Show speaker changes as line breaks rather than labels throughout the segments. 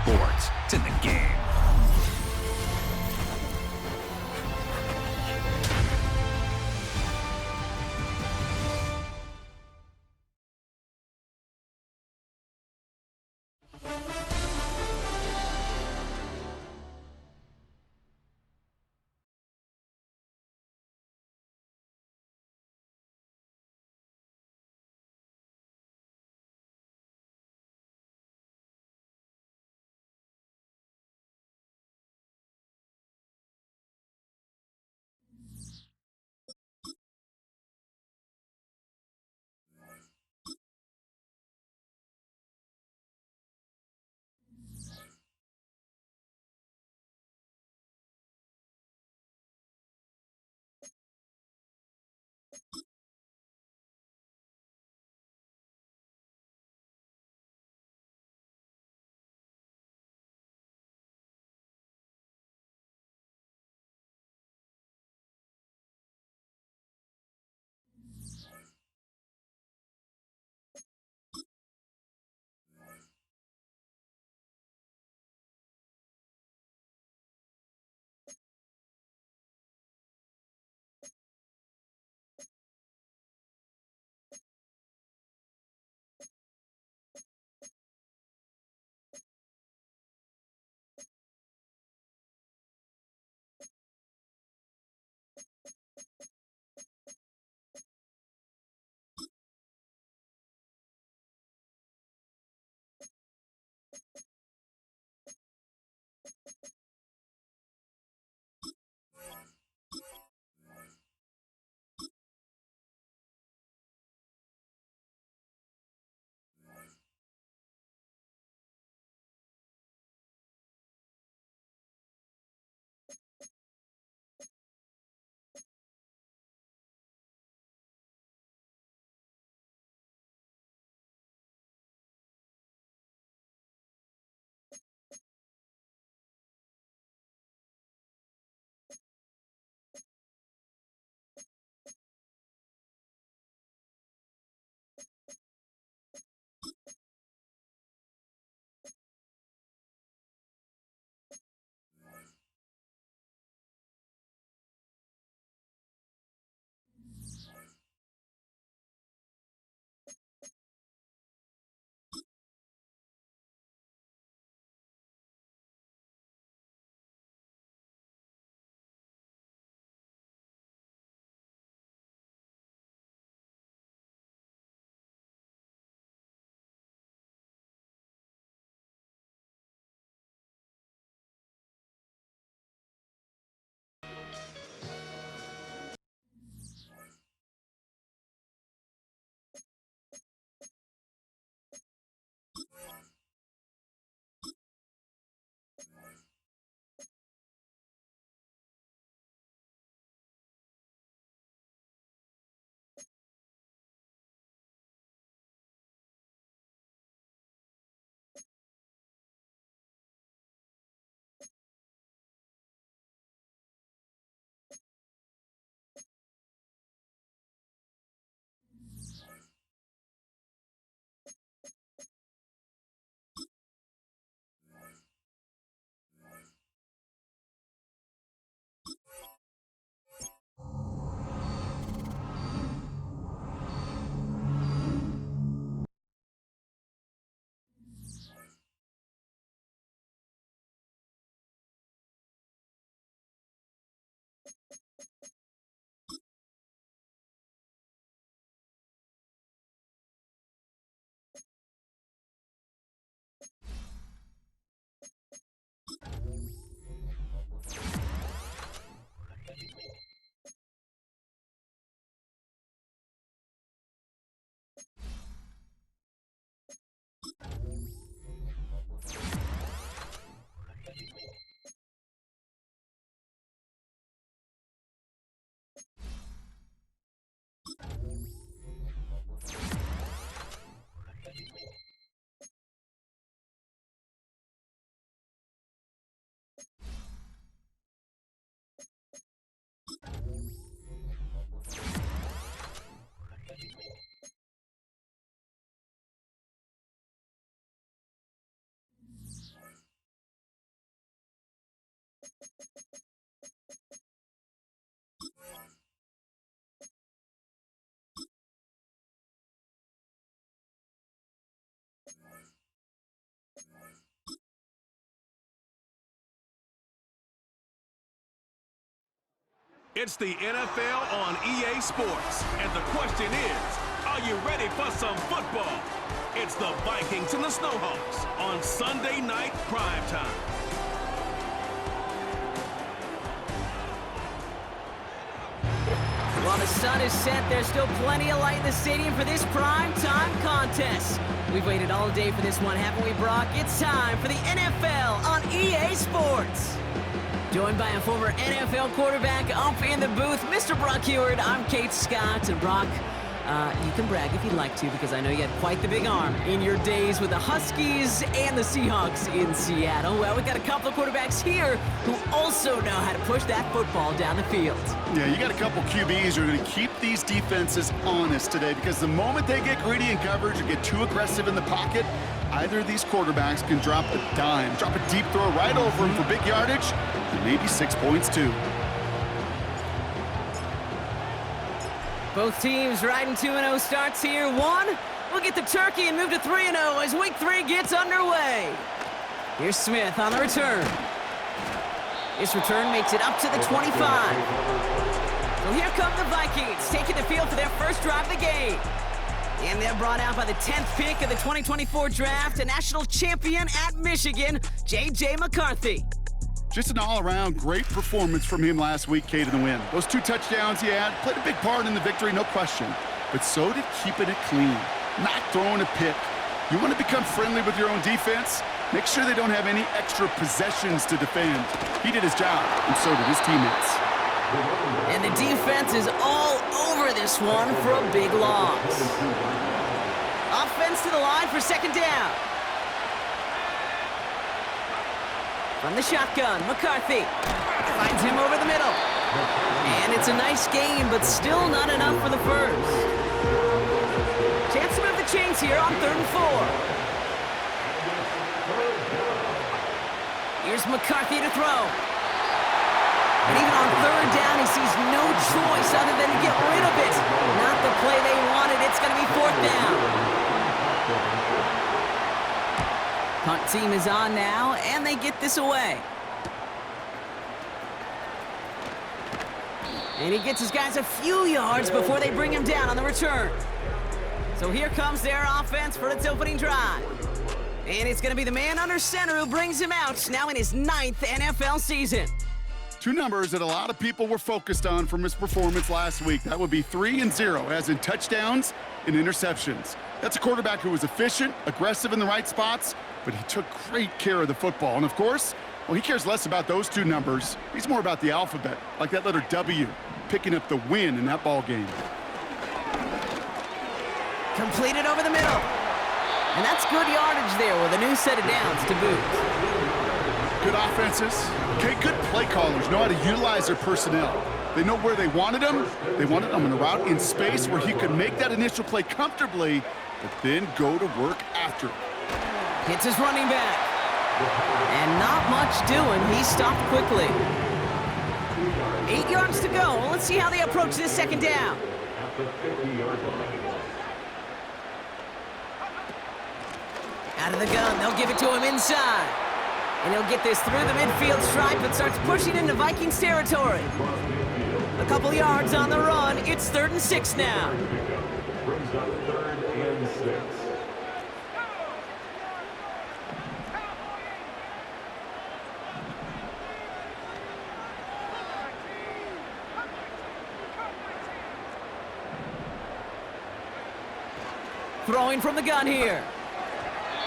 sports. It's in the game.
It's the NFL on EA Sports. And the question is, are you ready for some football? It's the Vikings and the Snowhawks on Sunday Night Primetime.
While the sun is set, there's still plenty of light in the stadium for this primetime contest. We've waited all day for this one, haven't we, Brock? It's time for the NFL on EA Sports. Joined by a former NFL quarterback up in the booth, Mr. Brock Heward. I'm Kate Scott, and Brock, you can brag if you'd like to, because I know you had quite the big arm in your days with the Huskies and the Seahawks in Seattle. Well, we got a couple of quarterbacks here who also know how to push that football down the field.
Yeah, you got a couple QBs who are going to keep these defenses honest today, because the moment they get greedy in coverage or get too aggressive in the pocket, either of these quarterbacks can drop a dime, drop a deep throw right over him for big yardage, and maybe 6 points too.
Both teams riding 2-0 starts here. One will get the turkey and move to 3-0 as week 3 gets underway. Here's Smith on the return. This return makes it up to the 25. So here come the Vikings, taking the field for their first drive of the game. And they're brought out by the 10th pick of the 2024 draft, a national champion at Michigan, J.J. McCarthy.
Just an all-around great performance from him last week, Kate, in the win. Those 2 touchdowns he had played a big part in the victory, no question. But so did keeping it clean, not throwing a pick. You want to become friendly with your own defense? Make sure they don't have any extra possessions to defend. He did his job, and so did his teammates.
And the defense is all over this one for a big loss. Offense to the line for second down. From the shotgun, McCarthy finds him over the middle. And it's a nice game, but still not enough for the first. Chance to move the chains here on 3rd and 4. Here's McCarthy to throw. And even on 3rd down, he sees no choice other than to get rid of it. Not the play they wanted. It's going to be 4th down. Punt team is on now, and they get this away. And he gets his guys a few yards before they bring him down on the return. So here comes their offense for its opening drive. And it's going to be the man under center who brings him out, now in his 9th NFL season.
2 numbers that a lot of people were focused on from his performance last week. That would be 3 and 0, as in touchdowns and interceptions. That's a quarterback who was efficient, aggressive in the right spots, but he took great care of the football. And of course, well, he cares less about those 2 numbers. He's more about the alphabet, like that letter W, picking up the win in that ball game.
Completed over the middle. And that's good yardage there with a new set of downs to boot.
Good offenses. Okay, good play callers know how to utilize their personnel. They know where they wanted him. They wanted him in a route in space where he could make that initial play comfortably, but then go to work after it.
Hits his running back. And not much doing. He stopped quickly. 8 yards to go. Well, let's see how they approach this second down. Out of the gun. They'll give it to him inside. And he'll get this through the midfield stripe and starts pushing into Vikings territory. A couple yards on the run. It's 3rd and 6 now.
Brings up 3rd and 6.
Throwing from the gun here.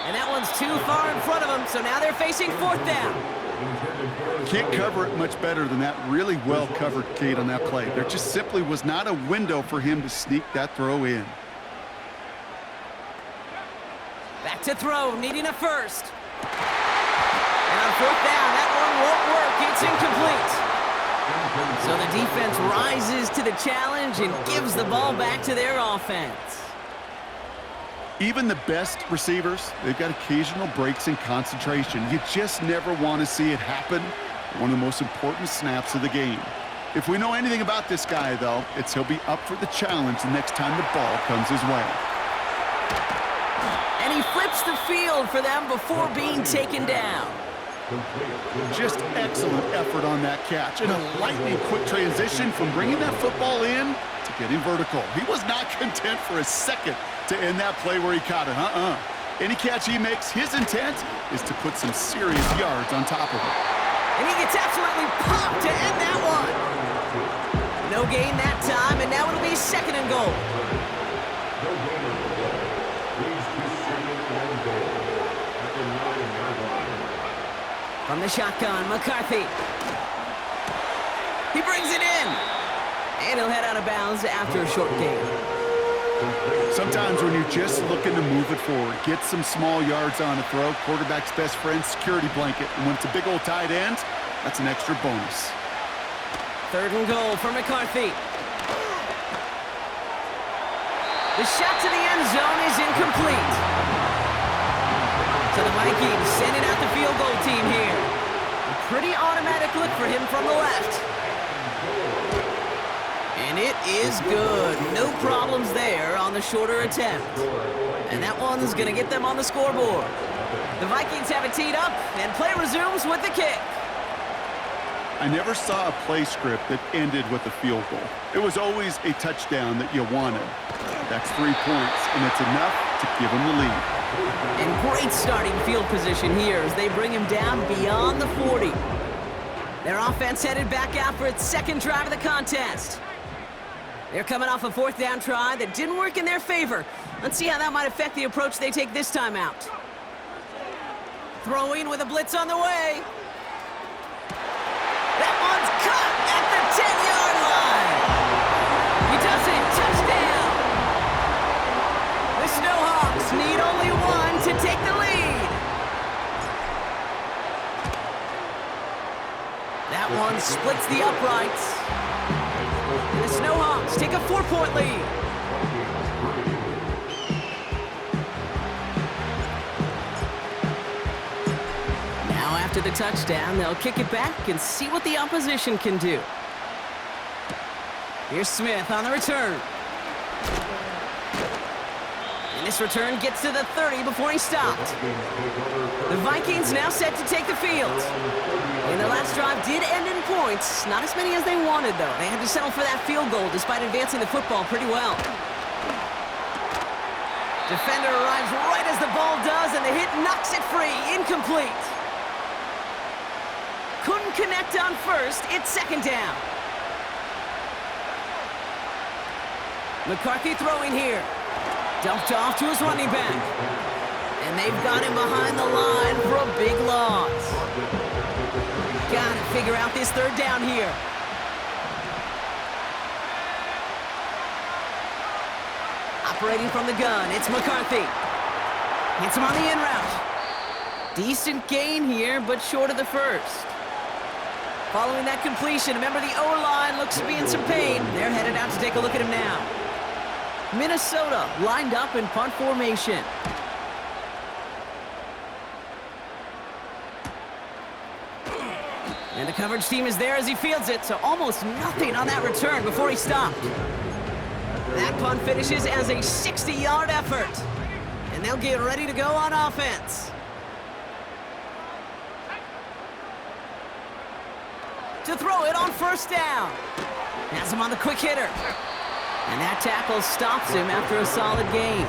And that one's too far in front of them, so now they're facing 4th down.
Can't cover it much better than that really well-covered Kate on that play. There just simply was not a window for him to sneak that throw in.
Back to throw, needing a first. And on 4th down, that one won't work. It's incomplete. So the defense rises to the challenge and gives the ball back to their offense.
Even the best receivers, they've got occasional breaks in concentration. You just never want to see it happen. One of the most important snaps of the game. If we know anything about this guy, though, it's he'll be up for the challenge the next time the ball comes his way.
And he flips the field for them before being taken down.
Just excellent effort on that catch. And a lightning quick transition from bringing that football in to getting vertical. He was not content for a second to end that play where he caught it. Any catch he makes, his intent is to put some serious yards on top of it.
And he gets absolutely popped to end that one. No gain that time, and now it'll be 2nd and goal. From the shotgun, McCarthy. He brings it in. And he'll head out of bounds after a short gain.
Sometimes when you're just looking to move it forward, get some small yards on a throw, quarterback's best friend, security blanket. And when it's a big old tight end, that's an extra bonus.
3rd and goal for McCarthy. The shot to the end zone is incomplete. So the Vikings sending out the field goal team here. A pretty automatic look for him from the left. And it is good. No problems there on the shorter attempt. And that one's going to get them on the scoreboard. The Vikings have it teed up, and play resumes with the kick.
I never saw a play script that ended with a field goal. It was always a touchdown that you wanted. That's 3 points, and it's enough to give them the lead.
And great starting field position here as they bring him down beyond the 40. Their offense headed back out for its 2nd drive of the contest. They're coming off a 4th down try that didn't work in their favor. Let's see how that might affect the approach they take this time out. Throwing with a blitz on the way. That one's caught at the 10-yard line. He does it. Touchdown. The Snowhawks need only one to take the lead. That one splits the uprights. And the Snowhawks take a 4-point lead. Now after the touchdown, they'll kick it back and see what the opposition can do. Here's Smith on the return. And this return gets to the 30 before he stopped. The Vikings now set to take the field. And their last drive did end in points. Not as many as they wanted, though. They had to settle for that field goal despite advancing the football pretty well. Defender arrives right as the ball does, and the hit knocks it free. Incomplete. Couldn't connect on first. It's 2nd down. McCarthy throwing here. Dumped off to his running back. And they've got him behind the line for a big loss. Got to figure out this 3rd down here. Operating from the gun, it's McCarthy. Hits him on the in route. Decent gain here, but short of the 1st. Following that completion, remember the O-line looks to be in some pain. They're headed out to take a look at him now. Minnesota lined up in punt formation. And the coverage team is there as he fields it, so almost nothing on that return before he stopped. That punt finishes as a 60-yard effort. And they'll get ready to go on offense. To throw it on 1st down. Has him on the quick hitter. And that tackle stops him after a solid gain.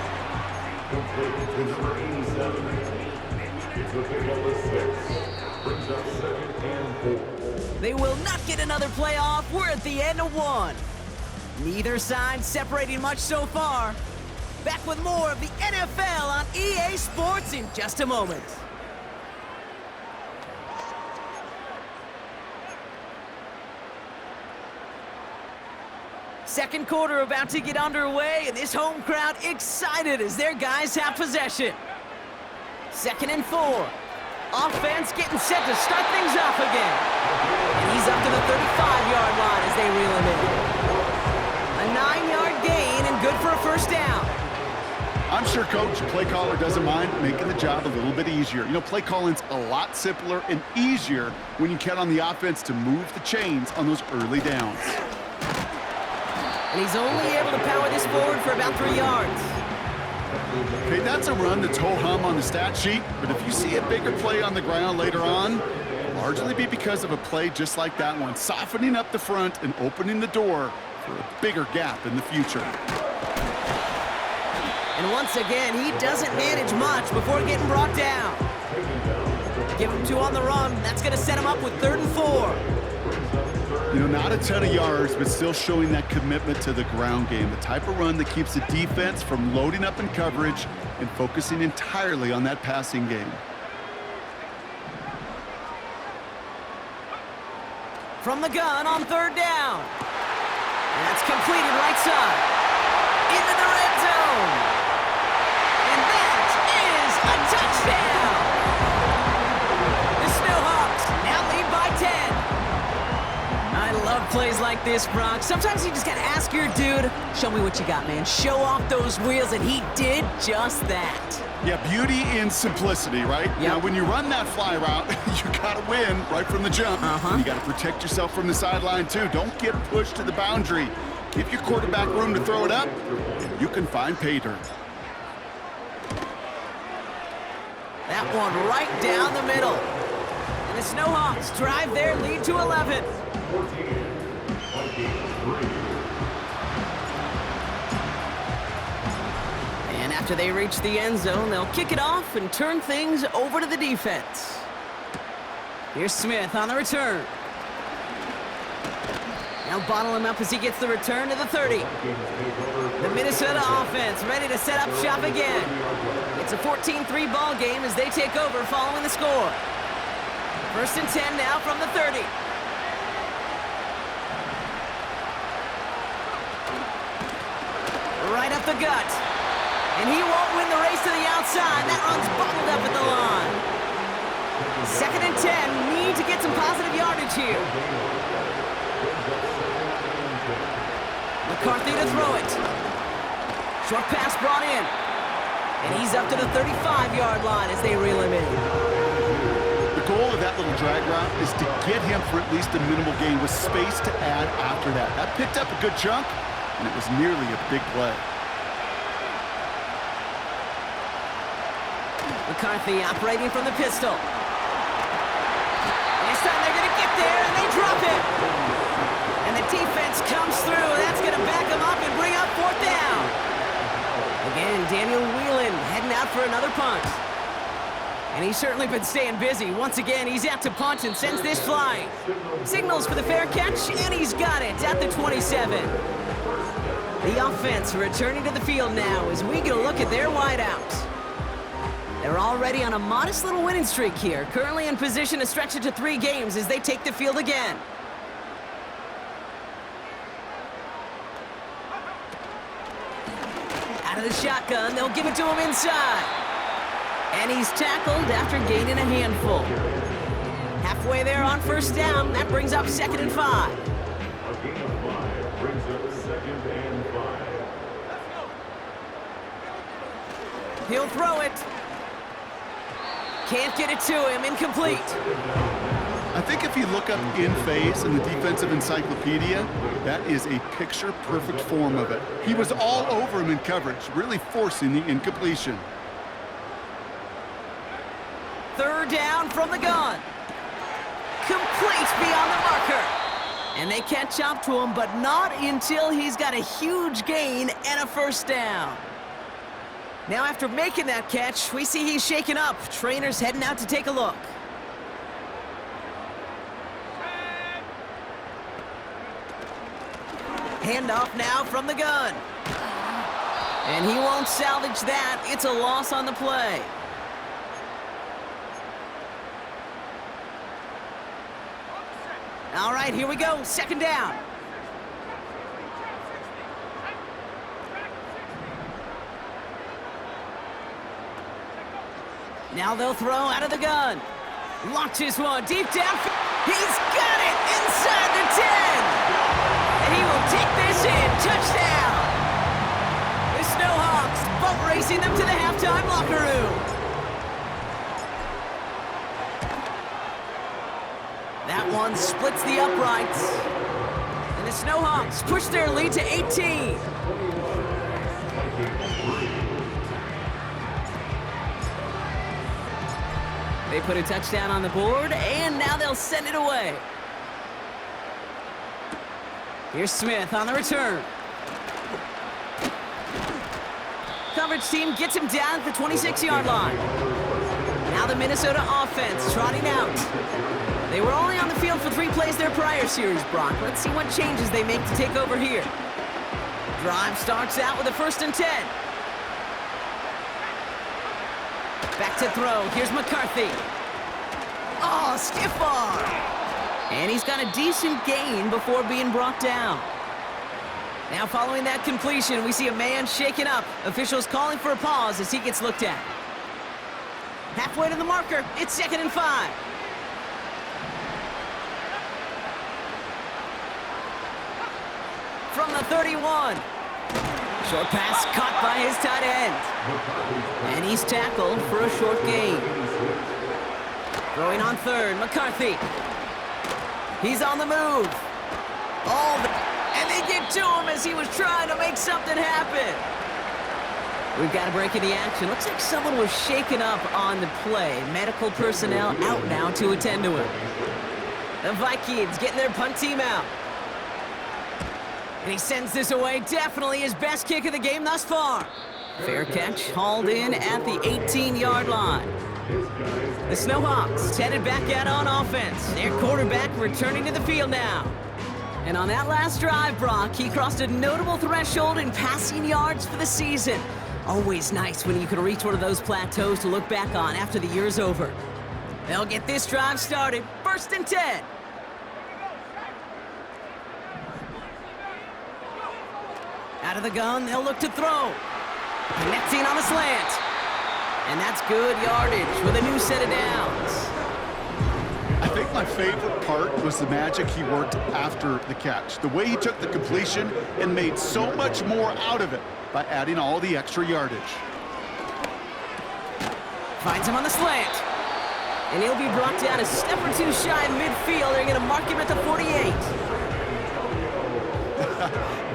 They will not get another playoff. We're at the end of 1. Neither side separating much so far. Back with more of the NFL on EA Sports in just a moment. Second quarter about to get underway, and this home crowd excited as their guys have possession. 2nd and 4. Offense getting set to start things off again. And he's up to the 35-yard line as they reel him in. A 9-yard gain and good for a 1st down.
I'm sure Coach, play caller, doesn't mind making the job a little bit easier. You know, play calling's a lot simpler and easier when you count on the offense to move the chains on those early downs.
And he's only able to power this forward for about 3 yards.
Okay, that's a run that's ho-hum on the stat sheet, but if you see a bigger play on the ground later on, it'll largely be because of a play just like that one, softening up the front and opening the door for a bigger gap in the future.
And once again, he doesn't manage much before getting brought down. Give him 2 on the run. That's going to set him up with 3rd and 4.
You know, not a ton of yards, but still showing that commitment to the ground game, the type of run that keeps the defense from loading up in coverage and focusing entirely on that passing game.
From the gun on 3rd down. That's completed right side. Into the red zone. And that is a touchdown. The Snowhawks now lead by 10. I love plays like this, Brock. Sometimes you just gotta ask your dude, show me what you got, man. Show off those wheels, and he did just that.
Yeah, beauty in simplicity, right?
Yep.
Now, when you run that fly route, you gotta win right from the jump. You gotta protect yourself from the sideline, too. Don't get pushed to the boundary. Give your quarterback room to throw it up, and you can find pay dirt.
That one right down the middle. And the Snowhawks drive their lead to 11.
14-23.
And after they reach the end zone, they'll kick it off and turn things over to the defense. Here's Smith on the return. Now bottle him up as he gets the return to the 30. The Minnesota offense ready to set up shop again. It's a 14-3 ball game as they take over following the score. 1st and 10 now from the 30. Right up the gut. And he won't win the race to the outside. That run's bottled up at the line. 2nd and 10. Need to get some positive yardage here. McCarthy to throw it. Short pass brought in. And he's up to the 35-yard line as they reel him in.
The goal of that little drag route is to get him for at least a minimal gain with space to add after that. That picked up a good chunk, and it was nearly a big play.
McCarthy operating from the pistol. This time they're going to get there, and they drop it. And the defense comes through. That's going to back them up and bring up 4th down. Again, Daniel Whelan heading out for another punt. And he's certainly been staying busy. Once again, he's out to punt and sends this flying. Signals for the fair catch, and he's got it at the 27. The offense returning to the field now as we get a look at their wideouts. They're already on a modest little winning streak here, currently in position to stretch it to 3 games as they take the field again. Out of the shotgun, they'll give it to him inside. And he's tackled after gaining a handful. Halfway there on 1st down, that brings up 2nd and 5.
A gain of 5 brings up 2nd and 5.
He'll throw it. Can't get it to him. Incomplete.
I think if you look up in phase in the defensive encyclopedia, that is a picture-perfect form of it. He was all over him in coverage, really forcing the incompletion.
3rd down from the gun. Complete beyond the marker. And they catch up to him, but not until he's got a huge gain and a 1st down. Now after making that catch, we see he's shaken up. Trainer's heading out to take a look. Handoff now from the gun. And he won't salvage that. It's a loss on the play. All right, here we go. 2nd down. Now they'll throw out of the gun. Launches one deep down. He's got it inside the 10. And he will take this in. Touchdown. The Snowhawks boat racing them to the halftime locker room. That one splits the uprights. And the Snowhawks push their lead to 18. They put a touchdown on the board, and now they'll send it away. Here's Smith on the return. Coverage team gets him down at the 26-yard line. Now the Minnesota offense trotting out. They were only on the field for 3 plays their prior series, Brock. Let's see what changes they make to take over here. Drive starts out with a 1st and 10. Back to throw. Here's McCarthy. Oh, stiff arm. And he's got a decent gain before being brought down. Now following that completion, we see a man shaken up. Officials calling for a pause as he gets looked at. Halfway to the marker, it's 2nd and 5. From the 31. Short pass caught by his tight end. And he's tackled for a short gain. Throwing on 3rd, McCarthy. He's on the move. And they get to him as he was trying to make something happen. We've got a break in the action. Looks like someone was shaken up on the play. Medical personnel out now to attend to him. The Vikings getting their punt team out. And he sends this away. Definitely his best kick of the game thus far. Fair catch, hauled in at the 18-yard line. The Snowhawks headed back out on offense. Their quarterback returning to the field now. And on that last drive, Brock, he crossed a notable threshold in passing yards for the season. Always nice when you can reach one of those plateaus to look back on after the year's over. They'll get this drive started. 1st and 10. Out of the gun, they'll look to throw. Connecting on the slant. And that's good yardage with a new set of downs.
I think my favorite part was the magic he worked after the catch. The way he took the completion and made so much more out of it by adding all the extra yardage.
Finds him on the slant. And he'll be brought down a step or 2 shy of midfield. They're going to mark him at the 48.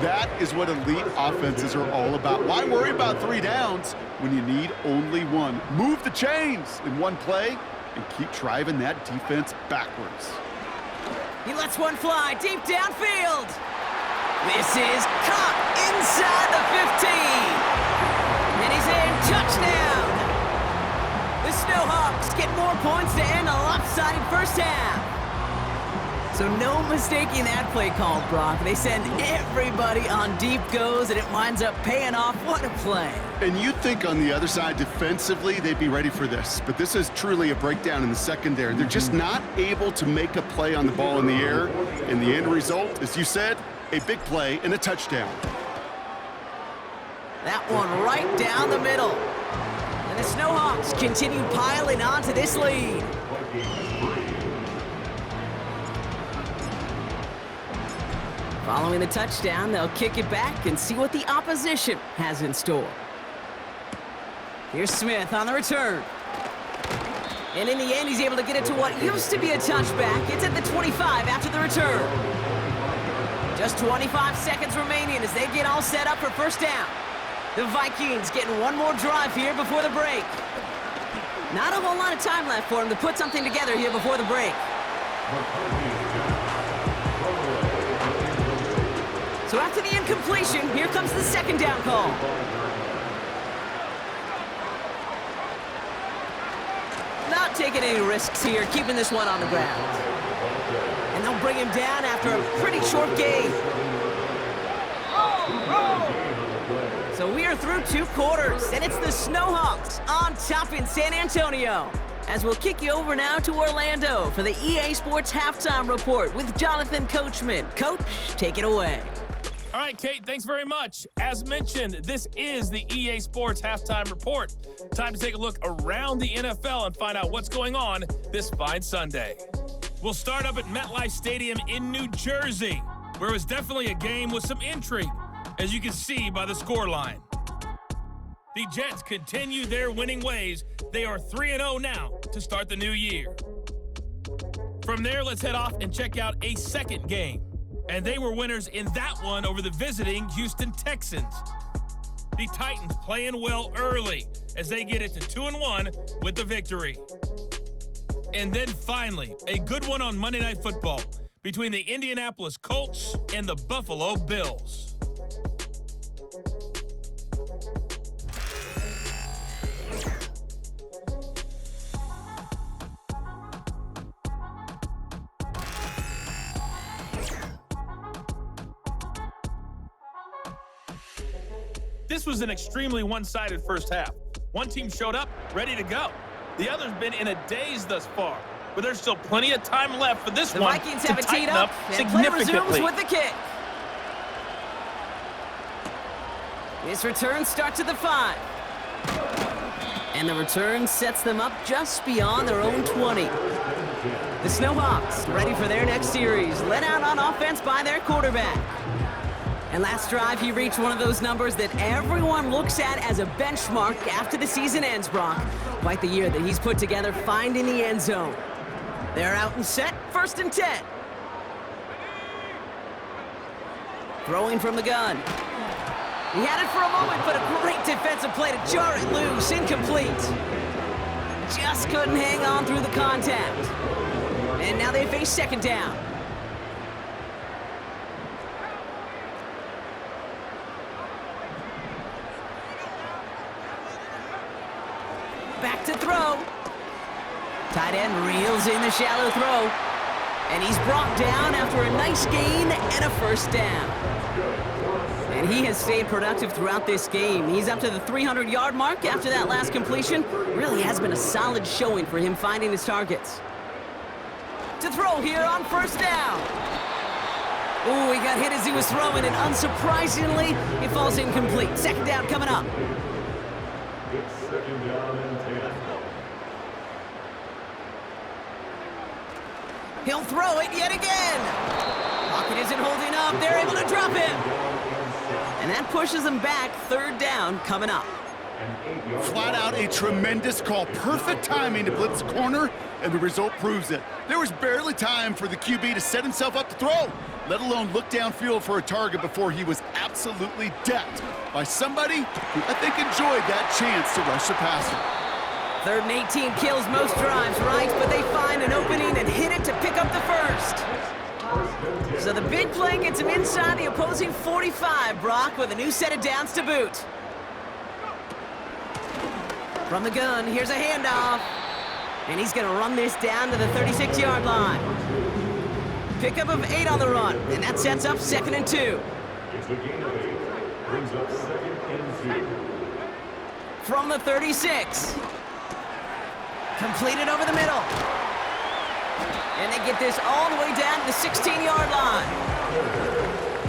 That is what elite offenses are all about. Why worry about 3 downs when you need only 1? Move the chains in one play and keep driving that defense backwards.
He lets one fly deep downfield. This is caught inside the 15. And he's in. Touchdown. The Snowhawks get more points to end a lopsided first half. So no mistaking that play call, Brock. They send everybody on deep goes, and it winds up paying off. What a play.
And you'd think on the other side defensively they'd be ready for this, but this is truly a breakdown in the secondary. They're just not able to make a play on the ball in the air, and the end result, as you said, a big play and a touchdown.
That one right down the middle. And the Snowhawks continue piling on to this lead. Following the touchdown, they'll kick it back and see what the opposition has in store. Here's Smith on the return. And in the end, he's able to get it to what used to be a touchback. It's at the 25 after the return. Just 25 seconds remaining as they get all set up for first down. The Vikings getting one more drive here before the break. Not a whole lot of time left for them to put something together here before the break. So after the incompletion, here comes the 2nd down call. Not taking any risks here, keeping this one on the ground. And they'll bring him down after a pretty short gain. So we are through 2 quarters, and it's the Snowhawks on top in San Antonio. As we'll kick you over now to Orlando for the EA Sports Halftime Report with Jonathan Coachman. Coach, take it away.
All right, Kate, thanks very much. As mentioned, this is the EA Sports Halftime Report. Time to take a look around the NFL and find out what's going on this fine Sunday. We'll start up at MetLife Stadium in New Jersey, where it was definitely a game with some intrigue, as you can see by the scoreline. The Jets continue their winning ways. They are 3-0 now to start the new year. From there, let's head off and check out a second game. And they were winners in that one over the visiting Houston Texans. The Titans playing well early as they get it to 2-1 with the victory. And then finally, a good one on Monday Night Football between the Indianapolis Colts and the Buffalo Bills. This was an extremely one-sided first half. One team showed up, ready to go. The other's been in a daze thus far, but there's still plenty of time left for this one
Vikings
to
have it teed
tighten up
and play resumes
significantly.
with the kick. This return starts at the 5. And the return sets them up just beyond their own 20. The Snowhawks ready for their next series, led out on offense by their quarterback. And last drive, he reached one of those numbers that everyone looks at as a benchmark after the season ends, Brock. Quite the year that he's put together finding the end zone. They're out and set, 1st and 10. Throwing from the gun. He had it for a moment, but a great defensive play to jar it loose, incomplete. Just couldn't hang on through the contact. And now they face 2nd down. Back to throw. Tight end reels in the shallow throw. And he's brought down after a nice gain and a 1st down. And he has stayed productive throughout this game. He's up to the 300-yard mark after that last completion. Really has been a solid showing for him finding his targets. To throw here on 1st down. Oh, he got hit as he was throwing, and unsurprisingly, it falls incomplete. 2nd down coming up.
It's 2nd down and 10.
He'll throw it yet again. Pocket isn't holding up. They're able to drop him. And that pushes them back. 3rd down coming up.
Flat out a tremendous call. Perfect timing to blitz the corner, and the result proves it. There was barely time for the QB to set himself up to throw, let alone look downfield for a target before he was absolutely decked by somebody who I think enjoyed that chance to rush the passer.
3rd and 18 kills most drives, right? But they find an opening and hit it to pick up the 1st. So the big play gets him inside the opposing 45, Brock, with a new set of downs to boot. From the gun, here's a handoff. And he's going to run this down to the 36-yard line. Pickup of 8 on the run, and that sets up 2nd and 2.
It's a gain of 8. Brings up 2nd and 2.
From the 36. Completed over the middle. And they get this all the way down to the 16-yard line.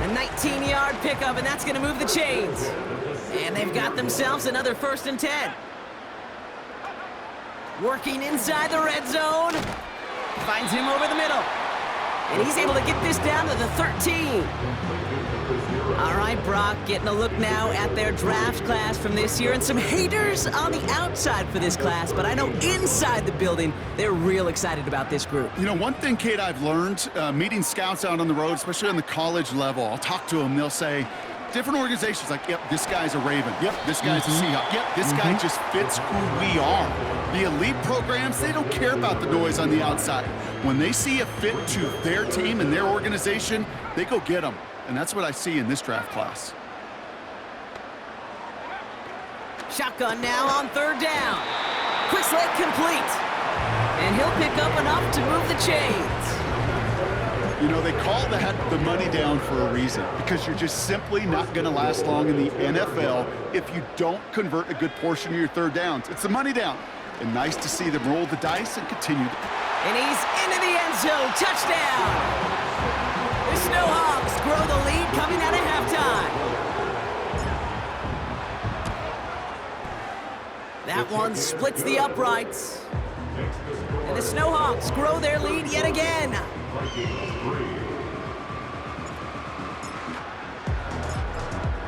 A 19-yard pickup, and that's going to move the chains. And they've got themselves another 1st and 10. Working inside the red zone. Finds him over the middle. And he's able to get this down to the 13. All right, Brock, getting a look now at their draft class from this year, and some haters on the outside for this class, but I know inside the building, they're real excited about this group.
You know, one thing, Kate, I've learned, meeting scouts out on the road, especially on the college level, I'll talk to them, they'll say, different organizations, like, yep, this guy's a Raven. Yep, this guy's a Seahawk. Yep, this guy just fits who we are. The elite programs, they don't care about the noise on the outside. When they see a fit to their team and their organization, they go get them. And that's what I see in this draft class.
Shotgun now on 3rd down. Quick slant complete. And he'll pick up enough to move the chains.
You know, they call that the money down for a reason, because you're just simply not going to last long in the NFL if you don't convert a good portion of your 3rd downs. It's the money down. And nice to see them roll the dice and continue.
And he's into the end zone. Touchdown. The Snowhawks grow the lead coming out of halftime. That one splits the uprights. And the Snowhawks grow their lead yet again.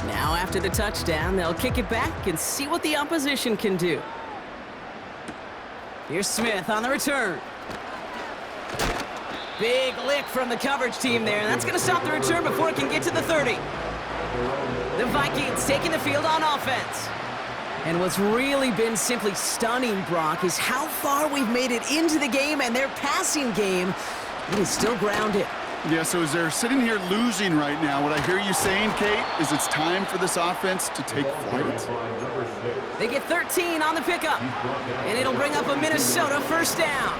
Now after the touchdown, they'll kick it back and see what the opposition can do. Here's Smith on the return. Big lick from the coverage team there. That's going to stop the return before it can get to the 30. The Vikings taking the field on offense. And what's really been simply stunning, Brock, is how far we've made it into the game, and their passing game, it is still grounded.
Yeah, so as they're sitting here losing right now, what I hear you saying, Kate, is it's time for this offense to take flight.
They get 13 on the pickup, and it'll bring up a Minnesota first down.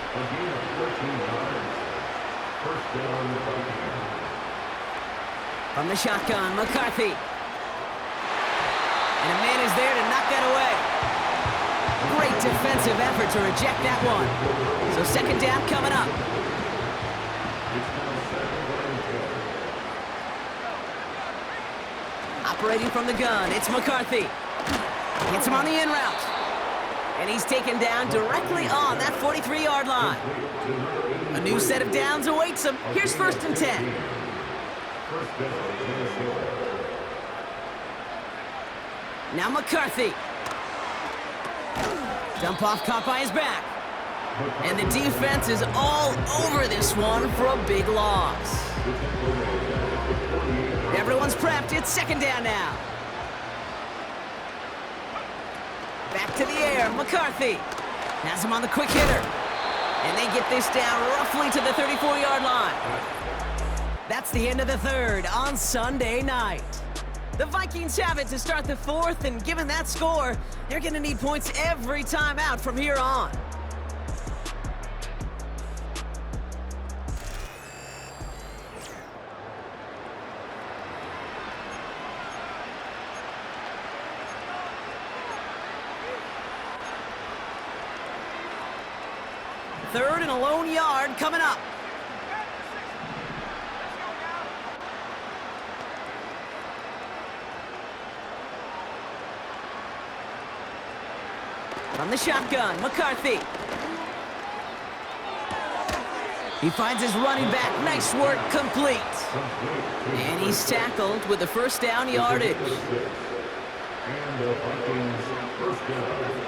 From the shotgun, McCarthy. And a man is there to knock that away. Great defensive effort to reject that one. So second down coming up. Operating from the gun, it's McCarthy. Gets him on the in route. And he's taken down directly on that 43-yard line. A new set of downs awaits him. Here's first and 10. Now McCarthy. Dump off caught by his back. And the defense is all over this one for a big loss. Everyone's prepped. It's second down now. Back to the air. McCarthy has him on the quick hitter. And they get this down roughly to the 34-yard line. That's the end of the third on Sunday night. The Vikings have it to start the fourth, and given that score, they're going to need points every time out from here on. Third and a lone yard coming up. From the shotgun, McCarthy. He finds his running back. Nice work, complete. And he's tackled with the first down yardage.
And the Vikings first down.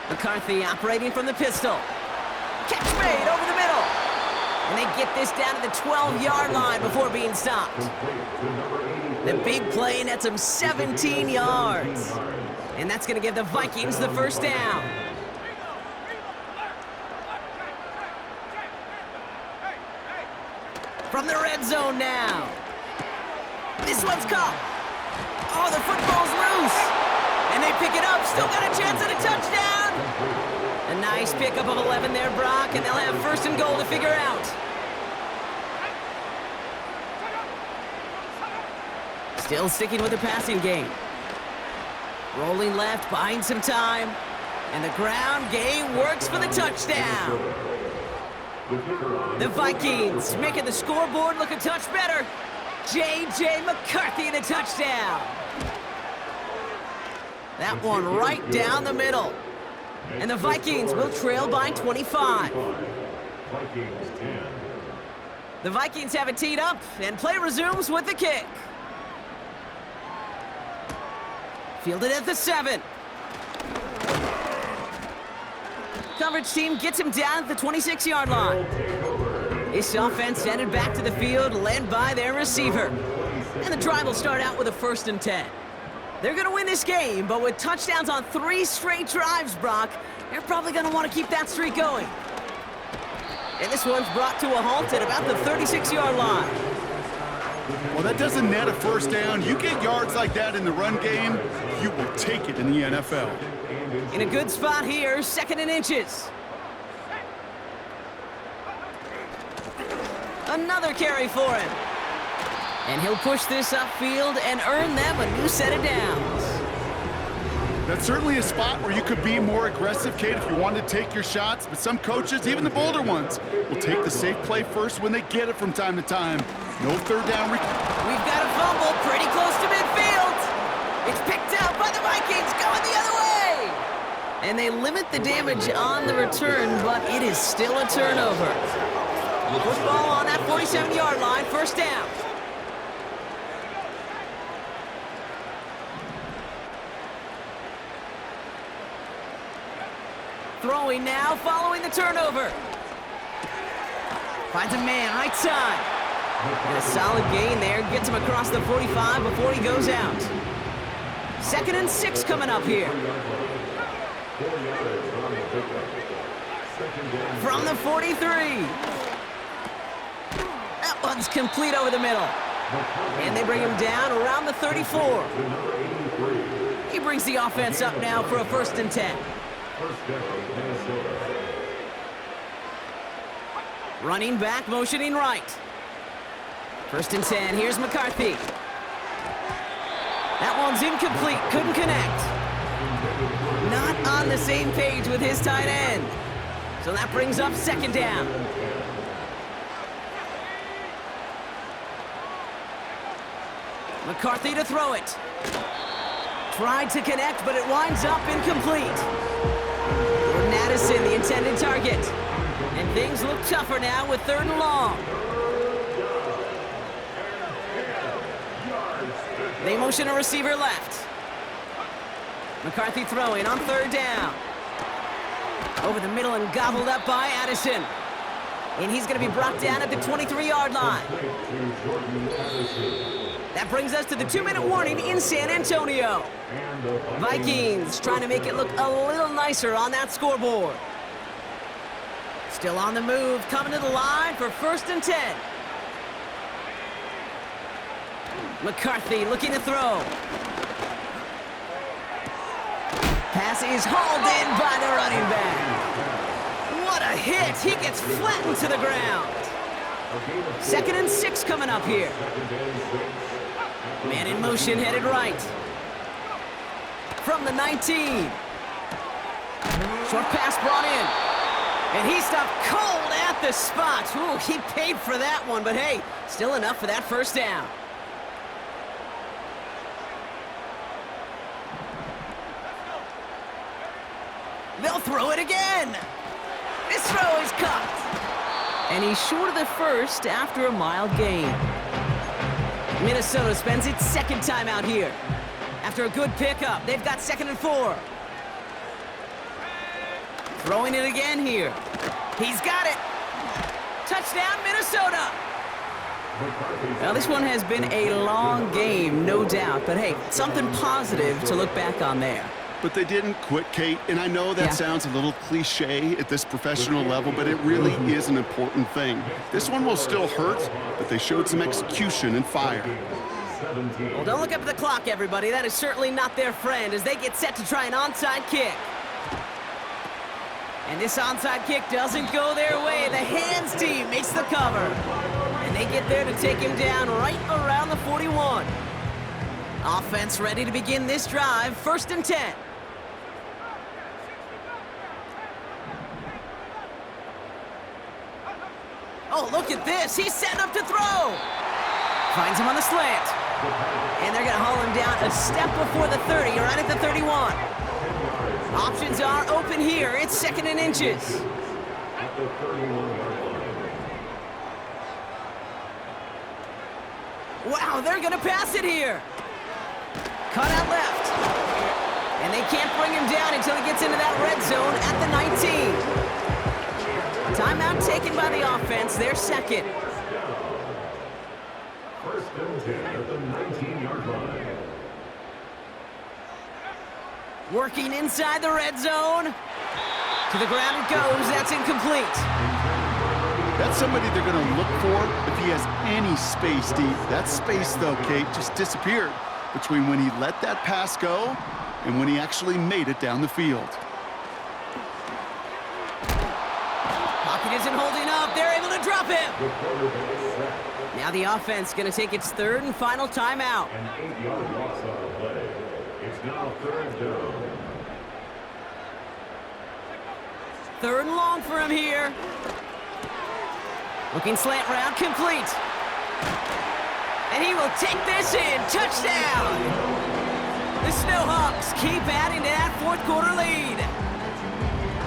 McCarthy operating from the pistol. Catch made over the middle. And they get this down to the 12-yard line before being stopped. The big play nets him 17 yards. And that's going to give the Vikings the first down. From the red zone now. This one's caught. Oh, the football's loose. And they pick it up. Still got a chance at a touchdown. A nice pickup of 11 there, Brock, and they'll have first and goal to figure out. Still sticking with the passing game. Rolling left, buying some time. And the ground game works for the touchdown. The Vikings making the scoreboard look a touch better. J.J. McCarthy, the touchdown. That one right down the middle. And the Vikings will trail by 25. The Vikings have it teed up, and play resumes with the kick. Fielded at the 7. Coverage team gets him down at the 26-yard line. This offense headed back to the field, led by their receiver. And the drive will start out with a first and 10. They're going to win this game, but with touchdowns on 3 straight drives, Brock, they're probably going to want to keep that streak going. And this one's brought to a halt at about the 36-yard line.
Well, that doesn't net a first down. You get yards like that in the run game, you will take it in the NFL.
In a good spot here, second and inches. Another carry for him. And he'll push this upfield and earn them a new set of downs.
That's certainly a spot where you could be more aggressive, Kate, if you wanted to take your shots. But some coaches, even the bolder ones, will take the safe play first when they get it from time to time. No third down.
We've got a fumble pretty close to midfield. It's picked out by the Vikings going the other way. And they limit the damage on the return, but it is still a turnover. Football on that 47-yard line, first down. Throwing now, following the turnover. Finds a man, right side. And a solid gain there, gets him across the 45 before he goes out. 2nd and 6 coming up here. From the 43. That one's complete over the middle. And they bring him down around the 34. He brings the offense up now for a 1st and 10. Running back, motioning right. 1st and 10, here's McCarthy. That one's incomplete, couldn't connect. Not on the same page with his tight end. So that brings up 2nd down. McCarthy to throw it. Tried to connect, but it winds up incomplete. Jordan Addison, the intended target. And things look tougher now with 3rd and long. They motion a receiver left. McCarthy throwing on 3rd down. Over the middle and gobbled up by Addison. And he's going to be brought down at the 23-yard line. That brings us to the 2-minute warning in San Antonio. Vikings trying to make it look a little nicer on that scoreboard. Still on the move, coming to the line for 1st and 10. McCarthy looking to throw. Pass is hauled in by the running back. What a hit! He gets flattened to the ground. 2nd and 6 coming up here. Man in motion, headed right. From the 19. Short pass brought in. And he stopped cold at the spot. Ooh, he paid for that one, but hey, still enough for that 1st down. They'll throw it again. This throw is caught. And he's short of the 1st after a mild gain. Minnesota spends its 2nd time out here. After a good pickup, they've got 2nd and 4. Throwing it again here. He's got it. Touchdown, Minnesota. Well, this one has been a long game, no doubt. But hey, something positive to look back on there.
But they didn't quit, Kate, and I know that sounds a little cliche at this professional level, but it really is an important thing. This one will still hurt, but they showed some execution and fire.
Well, don't look up at the clock, everybody. That is certainly not their friend as they get set to try an onside kick. And this onside kick doesn't go their way. The hands team makes the cover. And they get there to take him down right around the 41. Offense ready to begin this drive, 1st and 10. Oh, look at this. He's setting up to throw. Finds him on the slant. And they're going to haul him down a step before the 30, right at the 31. Options are open here. It's 2nd and inches. Wow, they're going to pass it here. Cut out left. And they can't bring him down until he gets into that red zone at the 19. Timeout taken by the offense, their 2nd.
1st and 10 at the 19-yard line.
Working inside the red zone. To the ground it goes. That's incomplete.
That's somebody they're going to look for if he has any space deep. That space, though, Kate, just disappeared between when he let that pass go and when he actually made it down the field.
Pocket isn't holding up. They're able to drop him. Now the offense going to take its 3rd and final timeout.
An 8-yard loss on the play. It's now 3rd down.
3rd and long for him here. Looking slant route, complete. And he will take this in. Touchdown! The Snowhawks keep adding to that 4th quarter lead.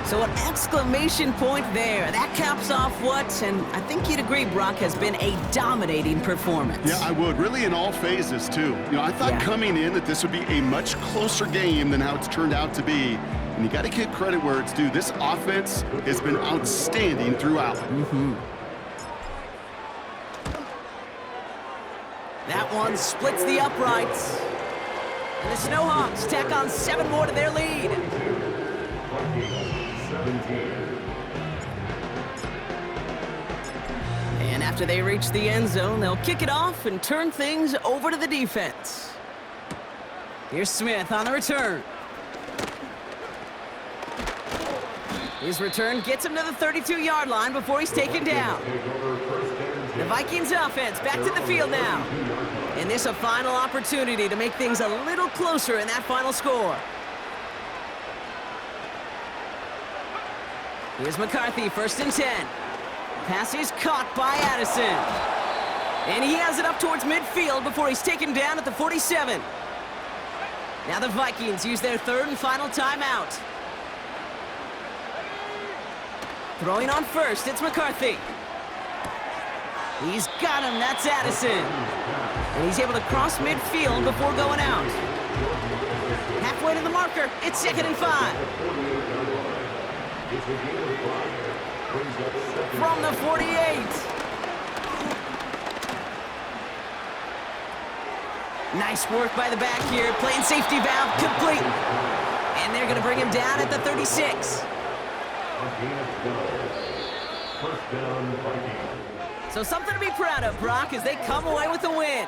So an exclamation point there. That caps off what, and I think you'd agree, Brock, has been a dominating performance.
Yeah, I would. Really in all phases, too. You know, I thought coming in that this would be a much closer game than how it's turned out to be. And you got to give credit where it's due. This offense has been outstanding throughout.
That one splits the uprights. And the Snowhawks tack on 7 more to their lead.
Vikings 17.
And after they reach the end zone, they'll kick it off and turn things over to the defense. Here's Smith on the return. His return gets him to the 32-yard line before he's taken down. The Vikings offense back to the field now. And this a final opportunity to make things a little closer in that final score. Here's McCarthy, 1st and 10. Pass is caught by Addison. And he has it up towards midfield before he's taken down at the 47. Now the Vikings use their 3rd and final timeout. Throwing on first, it's McCarthy. He's got him, that's Addison. And he's able to cross midfield before going out. Halfway to the marker, it's 2nd and 5. From the 48. Nice work by the back here, playing safety valve complete. And they're gonna bring him down at the 36.
First down, Vikings.
So something to be proud of, Brock, as they come away with the win.